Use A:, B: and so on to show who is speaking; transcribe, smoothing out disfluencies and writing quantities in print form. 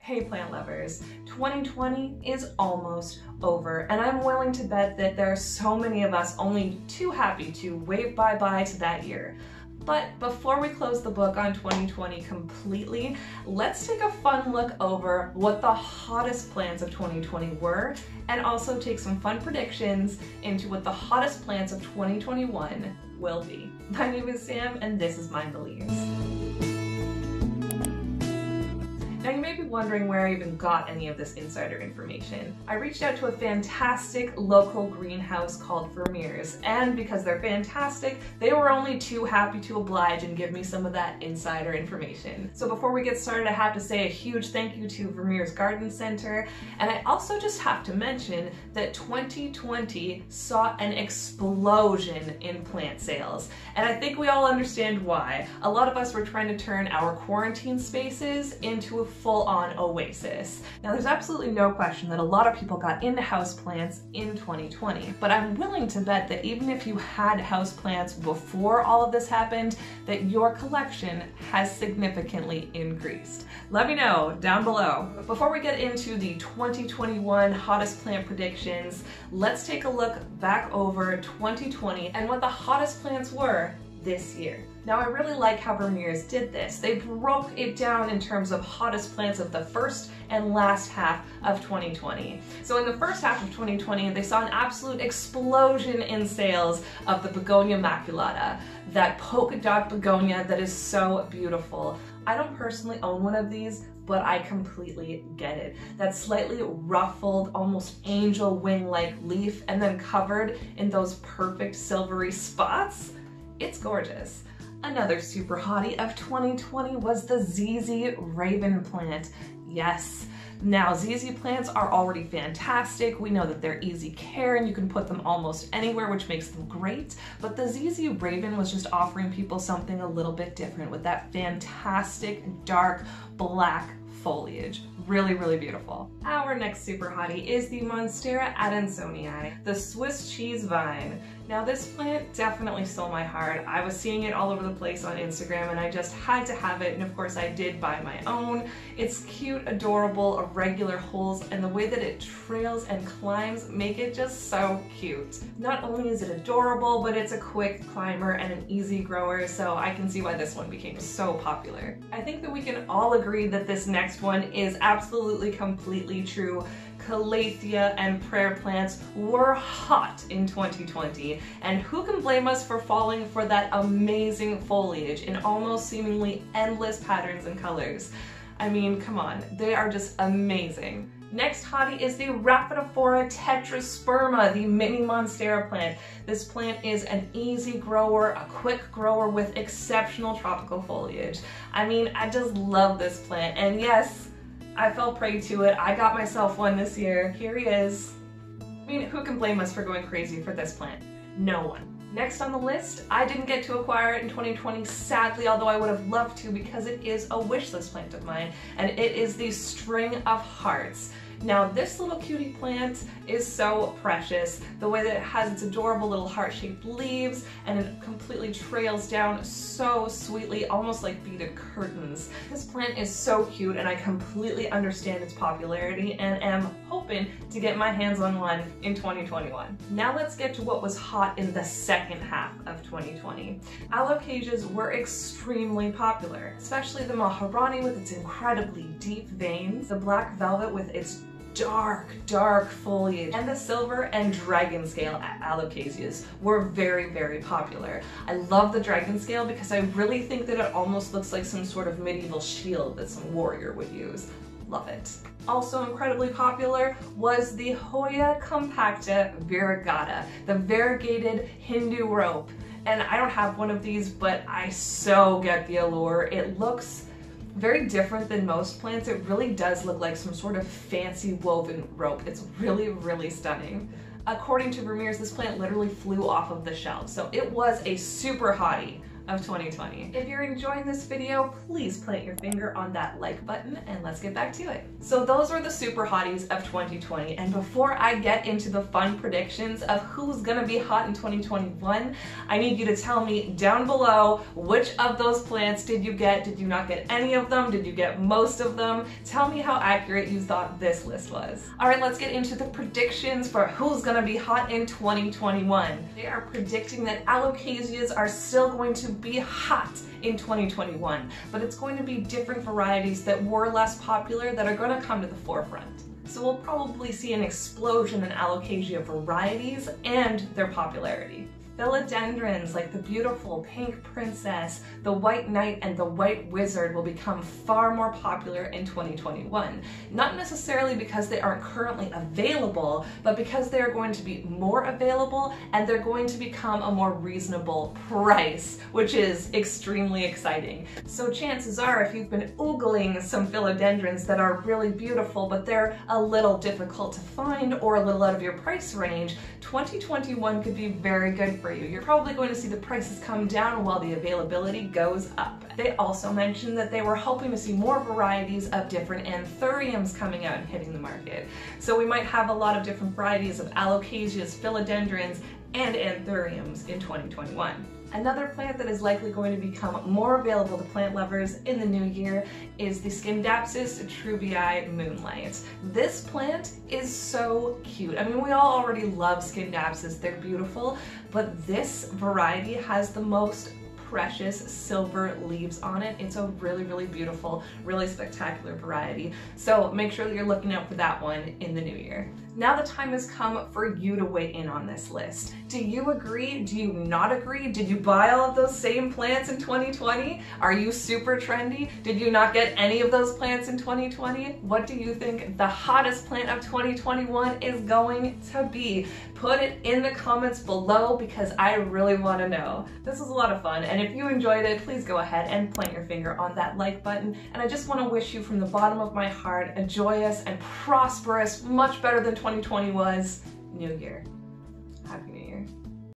A: Hey plant lovers, 2020 is almost over, and I'm willing to bet that there are so many of us only too happy to wave bye-bye to that year. But before we close the book on 2020 completely, let's take a fun look over what the hottest plants of 2020 were, and also take some fun predictions into what the hottest plants of 2021 will be. My name is Sam, and this is Mind Believes. Now you may be wondering where I even got any of this insider information. I reached out to a fantastic local greenhouse called Vermeer's, and because they're fantastic, they were only too happy to oblige and give me some of that insider information. So before we get started, I have to say a huge thank you to Vermeer's Garden Center, and I also just have to mention that 2020 saw an explosion in plant sales, and I think we all understand why. A lot of us were trying to turn our quarantine spaces into a full-on oasis. Now there's absolutely no question that a lot of people got into houseplants in 2020, but I'm willing to bet that even if you had houseplants before all of this happened, that your collection has significantly increased. Let me know down below. Before we get into the 2021 hottest plant predictions, let's take a look back over 2020 and what the hottest plants were this year. Now I really like how Vermeer's did this. They broke it down in terms of hottest plants of the first and last half of 2020. So in the first half of 2020, they saw an absolute explosion in sales of the Begonia Maculata, that polka dot begonia that is so beautiful. I don't personally own one of these, but I completely get it. That slightly ruffled, almost angel wing-like leaf and then covered in those perfect silvery spots. It's gorgeous. Another super hottie of 2020 was the ZZ Raven plant. Yes. Now, ZZ plants are already fantastic. We know that they're easy care and you can put them almost anywhere, which makes them great. But the ZZ Raven was just offering people something a little bit different with that fantastic dark black foliage. Really, really beautiful. Our next super hottie is the Monstera Adansonii, the Swiss cheese vine. Now this plant definitely stole my heart. I was seeing it all over the place on Instagram and I just had to have it, and of course I did buy my own. It's cute, adorable, irregular holes, and the way that it trails and climbs make it just so cute. Not only is it adorable, but it's a quick climber and an easy grower, so I can see why this one became so popular. I think that we can all agree that this next one is absolutely completely true. Calathea and prayer plants were hot in 2020, and who can blame us for falling for that amazing foliage in almost seemingly endless patterns and colors? I mean, come on, they are just amazing. Next hottie is the Rhaphidophora Tetrasperma, the mini Monstera plant. This plant is an easy grower, a quick grower with exceptional tropical foliage. I mean, I just love this plant, and yes, I fell prey to it. I got myself one this year. Here he is. I mean, who can blame us for going crazy for this plant? No one. Next on the list, I didn't get to acquire it in 2020, sadly, although I would have loved to because it is a wish list plant of mine, and it is the String of Hearts. Now this little cutie plant is so precious. The way that it has its adorable little heart-shaped leaves and it completely trails down so sweetly, almost like beaded curtains. This plant is so cute and I completely understand its popularity and am hoping to get my hands on one in 2021. Now let's get to what was hot in the second half of 2020. Alocasias were extremely popular, especially the Maharani with its incredibly deep veins, the black velvet with its dark foliage, and the silver and dragon scale alocasias were very, very popular. I love the dragon scale because I really think that it almost looks like some sort of medieval shield that some warrior would use. Love it. Also incredibly popular was the Hoya Compacta Variegata, the variegated Hindu rope. And I don't have one of these, but I so get the allure. It looks very different than most plants. It really does look like some sort of fancy woven rope. It's really, really stunning. According to Vermeer's, this plant literally flew off of the shelf, so it was a super hottie of 2020. If you're enjoying this video, please plant your finger on that like button and let's get back to it. So those were the super hotties of 2020, and before I get into the fun predictions of who's gonna be hot in 2021, I need you to tell me down below which of those plants did you get? Did you not get any of them? Did you get most of them? Tell me how accurate you thought this list was. All right, let's get into the predictions for who's gonna be hot in 2021. They are predicting that Alocasias are still going to be hot in 2021, but it's going to be different varieties that were less popular that are going to come to the forefront. So we'll probably see an explosion in Alocasia varieties and their popularity. Philodendrons like the beautiful pink princess, the white knight, and the white wizard will become far more popular in 2021. Not necessarily because they aren't currently available, but because they are going to be more available and they're going to become a more reasonable price, which is extremely exciting. So chances are, if you've been oogling some philodendrons that are really beautiful, but they're a little difficult to find or a little out of your price range, 2021 could be very good for you. You're probably going to see the prices come down while the availability goes up. They also mentioned that they were hoping to see more varieties of different Anthuriums coming out and hitting the market. So we might have a lot of different varieties of Alocasias, Philodendrons, and Anthuriums in 2021. Another plant that is likely going to become more available to plant lovers in the new year is the Scindapsus Treubii Moonlight. This plant is so cute. I mean, we all already love Scindapsus, they're beautiful, but this variety has the most precious silver leaves on it. It's a really, really beautiful, really spectacular variety. So make sure that you're looking out for that one in the new year. Now the time has come for you to weigh in on this list. Do you agree? Do you not agree? Did you buy all of those same plants in 2020? Are you super trendy? Did you not get any of those plants in 2020? What do you think the hottest plant of 2021 is going to be? Put it in the comments below because I really want to know. This was a lot of fun, and if you enjoyed it, please go ahead and plant your finger on that like button. And I just want to wish you from the bottom of my heart a joyous and prosperous, much better than 2020 was, New Year. Happy New Year.